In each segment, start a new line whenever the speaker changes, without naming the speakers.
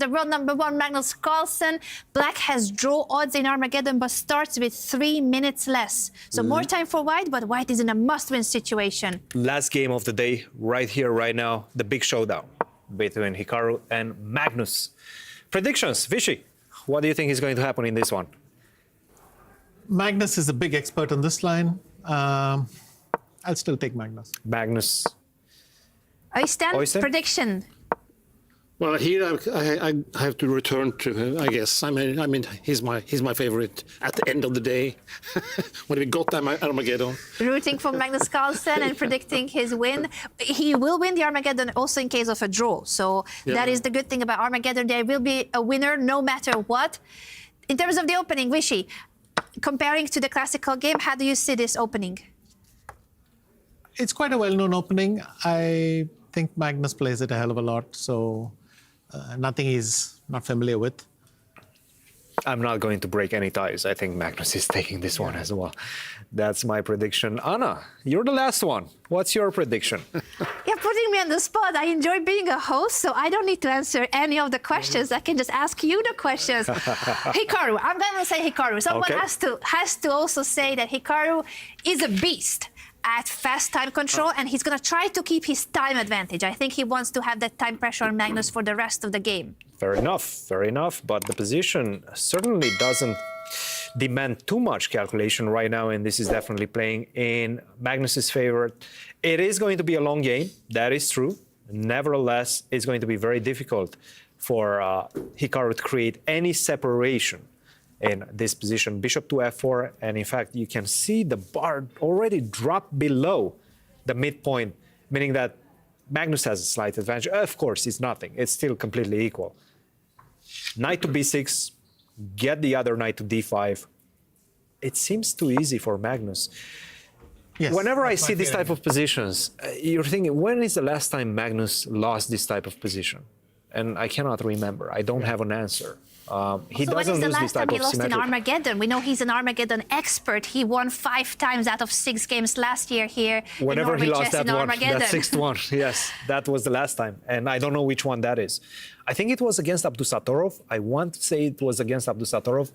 the world #1 Magnus Carlsen. Black has draw odds in Armageddon, but starts with 3 minutes less. So more time for White, but White is in a must-win situation.
Last game of the day, right here, right now, the big showdown between Hikaru and Magnus. Predictions, Vishy, what do you think is going to happen in this one?
Magnus is a big expert on this line. I'll still take Magnus.
Magnus.
Oystein, prediction.
Well, here I have to return to, I guess. I mean, he's my favorite at the end of the day. When we got that Armageddon.
Rooting for Magnus Carlsen and predicting his win. He will win the Armageddon also in case of a draw. So that is the good thing about Armageddon. There will be a winner no matter what. In terms of the opening, Vishy, comparing to the classical game, how do you see this opening?
It's quite a well-known opening. I think Magnus plays it a hell of a lot, so nothing he's not familiar with.
I'm not going to break any ties. I think Magnus is taking this one as well. That's my prediction. Anna, you're the last one. What's your prediction?
You're putting me on the spot. I enjoy being a host, so I don't need to answer any of the questions. I can just ask you the questions. Hikaru, I'm going to say Hikaru. Someone has to also say that Hikaru is a beast at fast time control, and he's going to try to keep his time advantage. I think he wants to have that time pressure on Magnus for the rest of the game.
Fair enough. But the position certainly doesn't demand too much calculation right now, and this is definitely playing in Magnus's favor. It is going to be a long game, that is true. Nevertheless, it's going to be very difficult for Hikaru to create any separation in this position. Bishop to f4, and in fact, you can see the bar already dropped below the midpoint, meaning that Magnus has a slight advantage. Of course, it's nothing. It's still completely equal. Knight to b6, get the other knight to d5. It seems too easy for Magnus.
Yes,
whenever I see this type of positions, you're thinking, when is the last time Magnus lost this type of position? And I cannot remember. I don't have an answer. He
so
doesn't
when is the
lose
last
this
time
type
he
of
lost
symmetric.
in Armageddon? We know he's an Armageddon expert. He won 5 times out of 6 games last year here
Whenever
in
he
Norway
lost
chess
that
in
one,
Armageddon.
that 6th one, yes, that was the last time. And I don't know which one that is. I think it was against Abdusatorov. I want to say it was against Abdusatorov,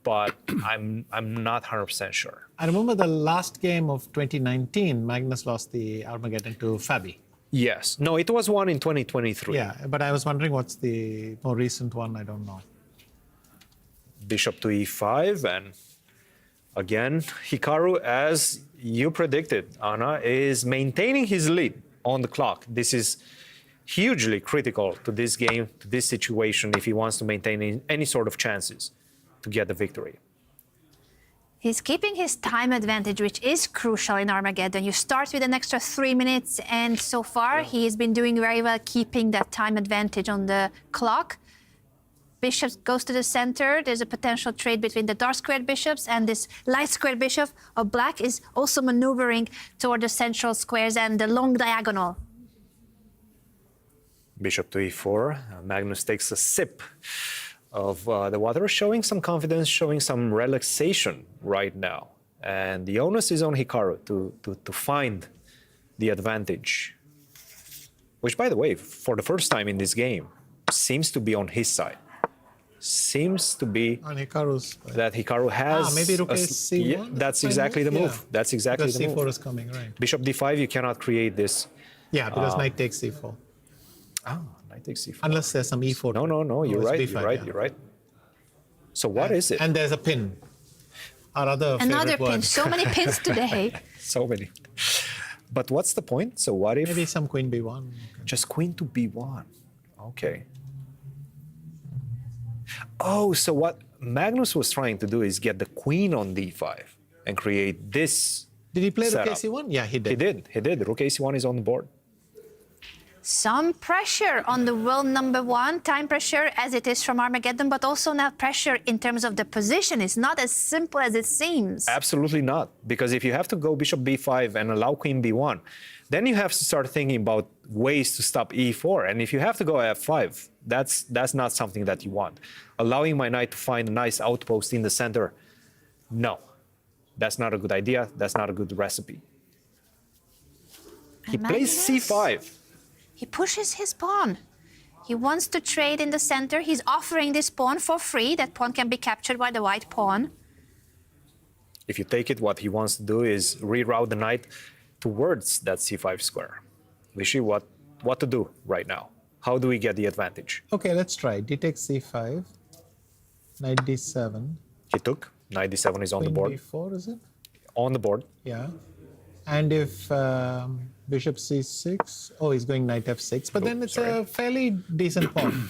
but I'm not 100% sure.
I remember the last game of 2019, Magnus lost the Armageddon to Fabi.
Yes. No, it was one in 2023.
Yeah, but I was wondering what's the more recent one. I don't know.
Bishop to e5, and again, Hikaru, as you predicted, Anna, is maintaining his lead on the clock. This is hugely critical to this game, to this situation, if he wants to maintain any sort of chances to get the victory.
He's keeping his time advantage, which is crucial in Armageddon. You start with an extra 3 minutes, and so far he has been doing very well keeping that time advantage on the clock. Bishop goes to the center. There's a potential trade between the dark squared bishops, and this light squared bishop of black is also maneuvering toward the central squares and the long diagonal.
Bishop to e4. Magnus takes a sip of the water, showing some confidence, showing some relaxation right now. And the onus is on Hikaru to find the advantage, which, by the way, for the first time in this game, seems to be on his side. Seems to be
on Hikaru's
that Hikaru has.
maybe rook c1.
Yeah, that's exactly the move.
Yeah.
That's exactly
because
the move.
c4 is coming, right?
Bishop d5, you cannot create this.
Yeah, because knight takes c4.
Oh, knight takes c4.
Unless there's some e4.
No, you're right.
B5,
You're right. So what is it?
And there's a pin. Our other
Another
favorite
pin.
word.
So many pins today.
So many. But what's the point? So what if
Maybe some queen b1.
just queen to b1? Okay. Oh, so what Magnus was trying to do is get the queen on d5 and create this.
Did he play rook
setup.
c1? Yeah, he did.
He did. Rook ac1 is on the board.
Some pressure on the world #1, time pressure as it is from Armageddon, but also now pressure in terms of the position. It's not as simple as it seems.
Absolutely not. Because if you have to go bishop b5 and allow queen b1, then you have to start thinking about ways to stop e4. And if you have to go f5, that's not something that you want. Allowing my knight to find a nice outpost in the center, no. That's not a good idea. That's not a good recipe. He plays c5.
He pushes his pawn. He wants to trade in the center. He's offering this pawn for free. That pawn can be captured by the white pawn.
If you take it, what he wants to do is reroute the knight towards that c5 square. Vishy, what to do right now? How do we get the advantage?
Okay, let's try. D takes c5, knight d7.
He took. Knight d7 is on the board.
b4, is it?
On the board.
Yeah. And if bishop c6, oh, he's going knight f6, but then it's a fairly decent pawn.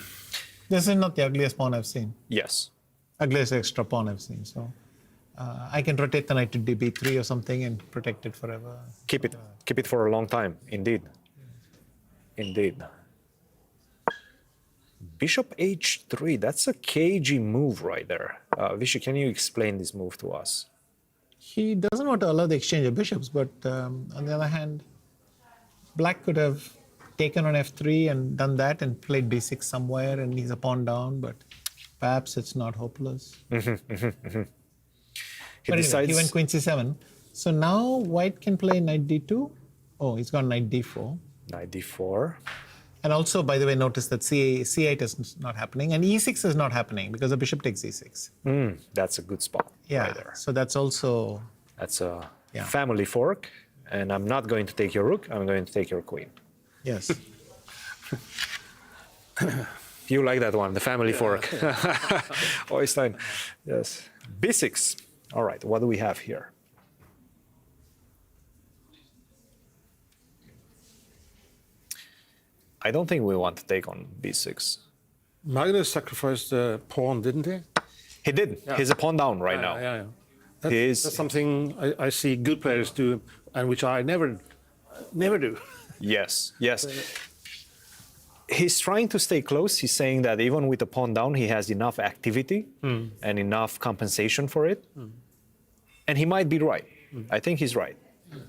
This is not the ugliest pawn I've seen.
Yes.
Ugliest extra pawn I've seen. So I can rotate the knight to db3 or something and protect it forever.
Keep it for a long time, indeed. Indeed. Bishop h3, that's a cagey move right there. Vishy, can you explain this move to us?
He doesn't want to allow the exchange of bishops, but on the other hand, black could have taken on f3 and done that and played b6 somewhere and he's a pawn down, but perhaps it's not hopeless.
He
But
decides...
anyway, he went queen c7. So now white can play knight d2. Oh, he's got knight d4.
Knight d4.
And also, by the way, notice that c8 is not happening and e6 is not happening because the bishop takes e6.
That's a good spot right there.
So that's also...
That's a family fork. And I'm not going to take your rook, I'm going to take your queen.
Yes.
You like that one, the family fork. Oystein, yes. b6. All right, what do we have here? I don't think we want to take on b6.
Magnus sacrificed the pawn, didn't he?
He did.
Yeah.
He's a pawn down right now.
Yeah.
That's
something I see good players do, and which I never do.
Yes. He's trying to stay close. He's saying that even with the pawn down, he has enough activity and enough compensation for it. And he might be right. I think he's right.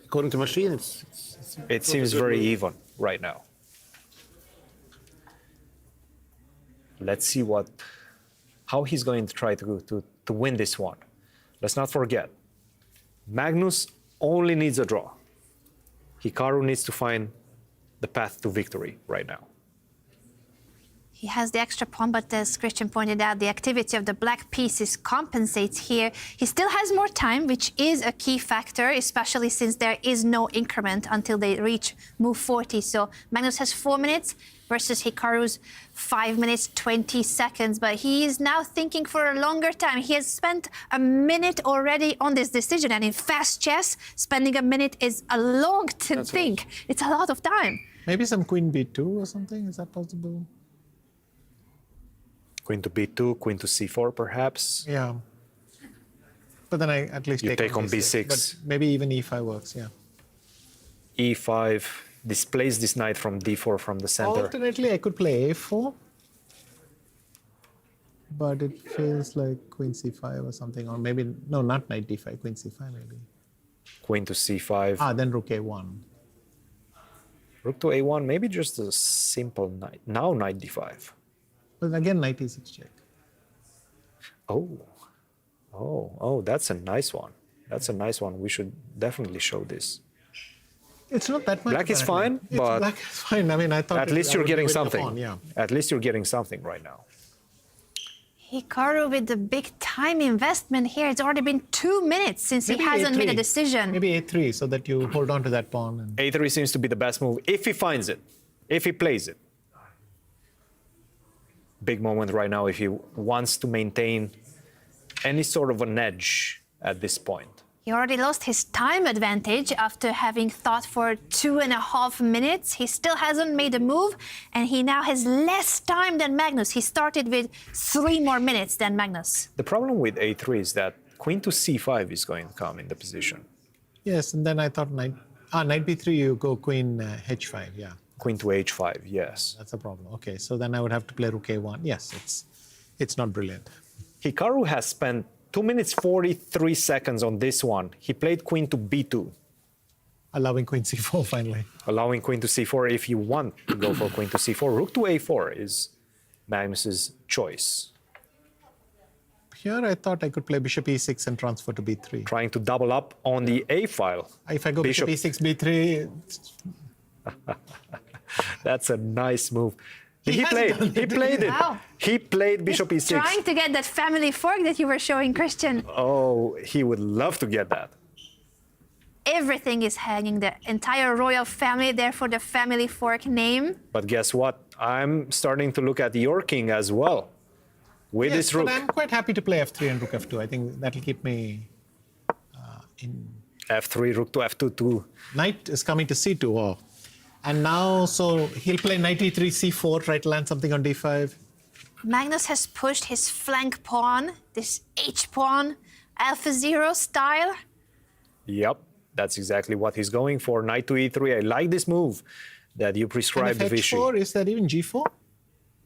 According to machine,
It seems very even right now. Let's see how he's going to try to win this one. Let's not forget, Magnus only needs a draw. Hikaru needs to find the path to victory right now.
He has the extra pawn, but as Christian pointed out, the activity of the black pieces compensates here. He still has more time, which is a key factor, especially since there is no increment until they reach move 40. So Magnus has 4 minutes versus Hikaru's 5 minutes, 20 seconds. But he is now thinking for a longer time. He has spent a minute already on this decision. And in fast chess, spending a minute is a long to think. Right. It's a lot of time.
Maybe some queen b2 or something. Is that possible?
Queen to b2, queen to c4, perhaps.
Yeah. But then I at least
take on b6.
But maybe even e5 works, yeah.
e5 displays this knight from d4 from the center.
Alternately, I could play a4. But it feels like queen c5 or something. Or maybe, no, not knight d5, queen c5 maybe.
Queen to c5.
Then rook a1.
Rook to a1, maybe just a simple knight. Now knight d5.
But again, knight e6 check.
Oh, that's a nice one. That's a nice one. We should definitely show this.
It's not that much.
Black is fine, but
black is fine. I mean, I thought
at least you're getting something.
Yeah.
At least you're getting something right now.
Hikaru with the big time investment here. It's already been 2 minutes since he hasn't made a decision.
Maybe a3 so that you hold on to that pawn. And...
a3 seems to be the best move if he finds it, if he plays it. Big moment right now if he wants to maintain any sort of an edge at this point.
He already lost his time advantage after having thought for 2.5 minutes. He still hasn't made a move, and he now has less time than Magnus. He started with 3 more minutes than Magnus.
The problem with a3 is that queen to c5 is going to come in the position.
Yes, and then I thought knight b3, you go queen h5, yeah.
Queen to h5, yes.
That's a problem. Okay, so then I would have to play rook a1. Yes, it's not brilliant.
Hikaru has spent 2 minutes 43 seconds on this one. He played queen to b2.
Allowing queen c4 finally.
Allowing queen to c4 if you want to go for queen to c4. Rook to a4 is Magnus's choice.
Here I thought I could play bishop e6 and transfer to b3.
Trying to double up on the a file.
If I go bishop e6, b3...
That's a nice move. He played it.
Wow.
He played bishop e6.
Trying to get that family fork that you were showing, Christian.
Oh, he would love to get that.
Everything is hanging, the entire royal family, therefore the family fork name.
But guess what? I'm starting to look at your king as well. With
Yes,
this rook.
but I'm quite happy to play f3 and rook f2. I think that'll keep me in.
f3, rook to f2, too.
Knight is coming to c2. Oh. And now, so he'll play knight e3, c4, try to land something on d5.
Magnus has pushed his flank pawn, this h pawn, alpha zero style.
Yep, that's exactly what he's going for. Knight to e3. I like this move that you
And
prescribed,
if
Vichy.
h4, is that even g4?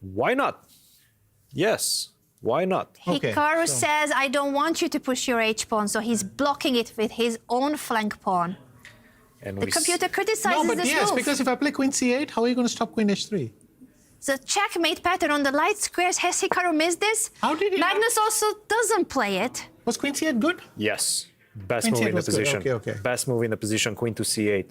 Why not? Yes, why not?
Okay,
Hikaru
so-
says, I don't want you to push your h pawn, so he's blocking it with his own flank pawn.
And
The
we
computer criticizes
No, but
this
yes,
move.
because if I play queen c8, how are you going to stop queen h3?
The checkmate pattern on the light squares, has Hikaru missed this?
How did he not-
Magnus also doesn't play it.
Was queen c8 good?
Yes, best
Queen
move
c8
in the
was good.
position.
Okay.
Best move in the position, queen to c8.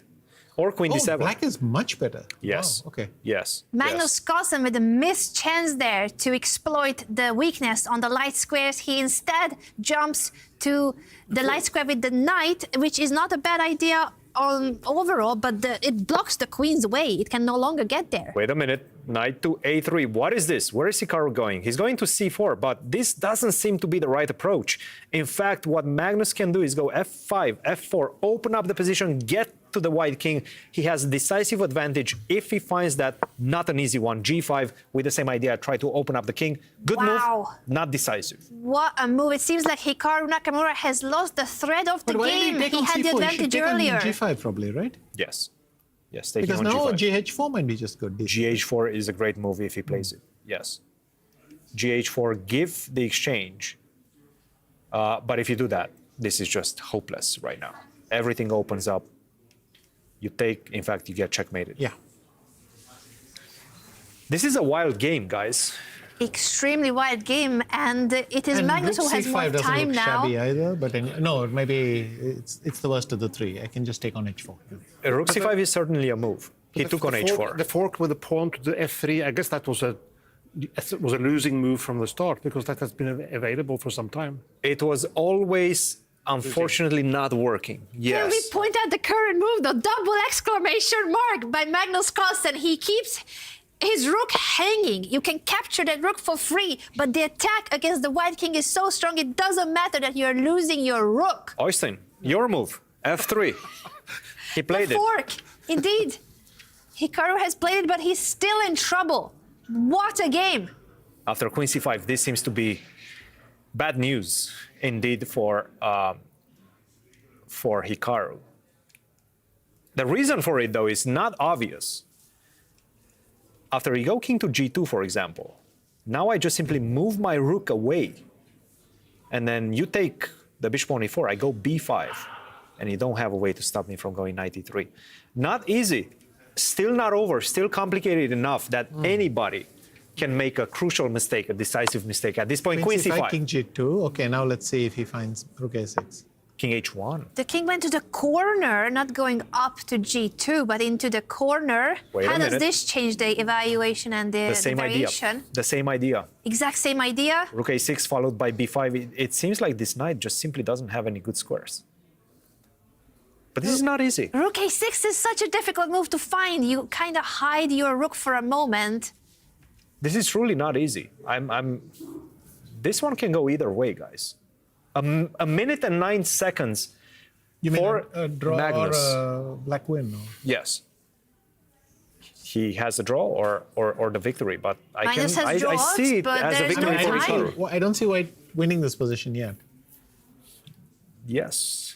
Or queen
Oh,
d7.
black is much better.
Yes.
Wow, okay.
Yes.
Magnus
yes.
Carlsen with a missed chance there to exploit the weakness on the light squares. He instead jumps to the light square with the knight, which is not a bad idea on overall, but it blocks the queen's way. It can no longer get there.
Wait a minute. Knight to a3. What is this? Where is Hikaru going? He's going to c4, but this doesn't seem to be the right approach. In fact, what Magnus can do is go f5, f4, open up the position, get to the white king. He has decisive advantage if he finds that not an easy one. g5 with the same idea, try to open up the king. Good
Wow.
move, not decisive.
What a move. It seems like Hikaru Nakamura has lost the thread of the
But why did
game.
he take
He
on
had
c4?
the
He should
advantage
take on
earlier.
g5 probably, right?
Yes. Yes, taking
Because
on
now
g5.
gh4 might be just good.
gh4 is a great move if he plays it. Yes. gh4 give the exchange. But if you do that, this is just hopeless right now. Everything opens up. You take, in fact, you get checkmated.
Yeah.
This is a wild game, guys.
Extremely wide game, and it is
And
Magnus who
rook
has
c5
more
doesn't
time
look
now.
shabby either, but no, maybe it's the worst of the three. I can just take on h4.
Rook c5 is certainly a move. He took on h4.
The fork with the pawn to the f3, I guess that was a losing move from the start because that has been available for some time.
It was always, unfortunately, not working.
Can we
Yes.
point out the current move, the double exclamation mark by Magnus Carlsen? He keeps his rook hanging. You can capture that rook for free, but the attack against the white king is so strong, it doesn't matter that you're losing your rook.
Oystein, your move, f3. He played
The
it.
fork, indeed. Hikaru has played it, but he's still in trouble. What a game.
After queen c5, this seems to be bad news indeed for Hikaru. The reason for it, though, is not obvious. After you go king to g2, for example, now I just simply move my rook away. And then you take the bishop on e4, I go b5, and you don't have a way to stop me from going knight e3. Not easy, still not over, still complicated enough that anybody can make a crucial mistake, a decisive mistake. At this point, queen c5,
king g2. Okay, now let's see if he finds rook a6.
king h1.
The king went to the corner, not going up to g2, but into the corner.
Wait a
How does
minute.
this change the evaluation and the
The same idea.
variation?
The same idea.
Exact same idea.
Rook a6 followed by b5. It seems like this knight just simply doesn't have any good squares. But this is not easy.
Rook a6 is such a difficult move to find. You kind of hide your rook for a moment.
This is truly not easy. This one can go either way, guys. A minute and 9 seconds
You mean
for
a draw
Magnus.
or a black win? Or?
Yes. He has the draw or the victory, but
Magnus has
I
draws,
see it
but
as a
there's
victory
no
for
time.
Hikaru.
Well, I don't see White winning this position yet.
Yes.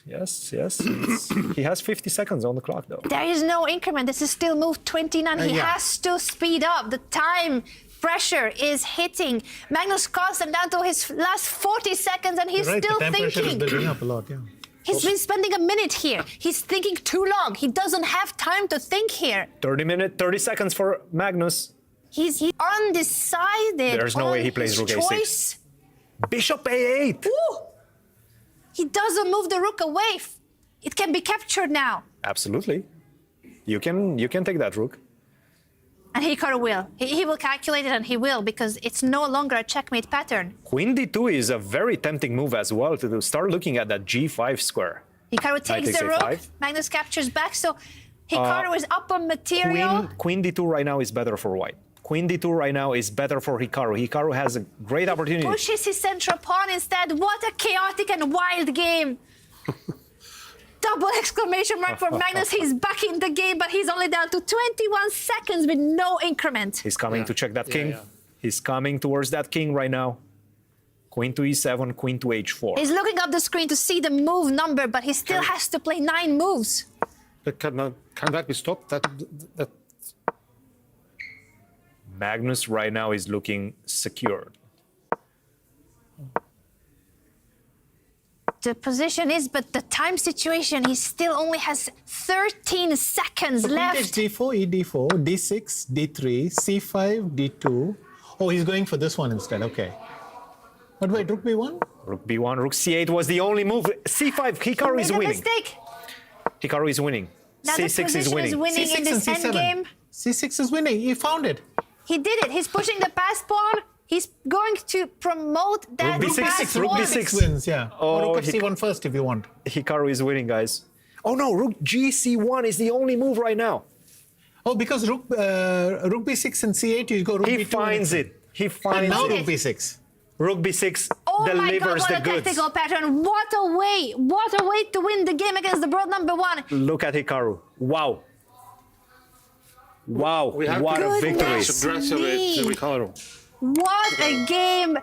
He has 50 seconds on the clock, though.
There is no increment. This is still move 29. He
yeah.
has to speed up. The time pressure is hitting Magnus Carlsen down to his last 40 seconds, and he's
Right,
still
the time pressure is
thinking.
building up a lot, yeah.
He's been spending a minute here. He's thinking too long. He doesn't have time to think here.
30 seconds for Magnus.
He's undecided.
There's no way he
on
plays
his
rook a6.
choice.
Bishop a8.
Ooh. He doesn't move the rook away. It can be captured now.
Absolutely. You can take that rook.
And Hikaru will. He will calculate it, and he will, because it's no longer a checkmate pattern.
Queen d2 is a very tempting move as well to start looking at that g5 square.
Hikaru takes the rook. Magnus captures back, so Hikaru is up on material.
Queen d2 right now is better for white. Queen d2 right now is better for Hikaru. Hikaru has a great opportunity.
Pushes his central pawn instead. What a chaotic and wild game. Double exclamation mark for Magnus. He's back in the game, but he's only down to 21 seconds with no increment.
He's coming to check that king. He's coming towards that king right now. Queen to e7, queen to h4.
He's looking up the screen to see the move number, but he still has to play 9 moves.
But can that be stopped? That
Magnus right now is looking secured.
The position is, but the time situation, he still only has 13 seconds left.
d4, e4, d6, d3, c5, d2. Oh, he's going for this one instead. Okay. But wait, rook b1?
Rook b1, rook c8 was the only move. c5, Hikaru is winning.
Mistake.
Hikaru is winning.
Now
c6
the
is winning.
C6 in this endgame.
c6 is winning. He found it.
He did it. He's pushing the pass pawn. He's going to promote that
Rook b6,
pass
rook
pawn.
b6
wins, yeah.
Oh,
or rook c1 first if you want.
Hikaru is winning, guys. Oh no, rook gc1 is the only move right now.
Oh, because rook b6 and c8, you go rook b2.
He finds it. He
And
finds
now
it.
rook b6.
Rook b6
Oh
delivers
my God, what
the
a
goods.
tactical pattern. What a way. What a way to win the game against the world number 1.
Look at Hikaru. Wow. Wow,
we have
what a victory.
Goodness.
congratulate
me.
Ricardo.
What a game.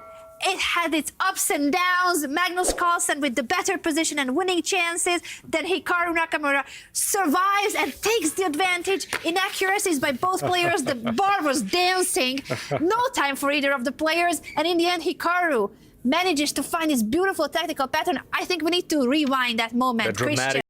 It had its ups and downs. Magnus Carlsen with the better position and winning chances. Then Hikaru Nakamura survives and takes the advantage. Inaccuracies by both players. The bar was dancing. No time for either of the players. And in the end, Hikaru manages to find his beautiful tactical pattern. I think we need to rewind that moment,
The dramatic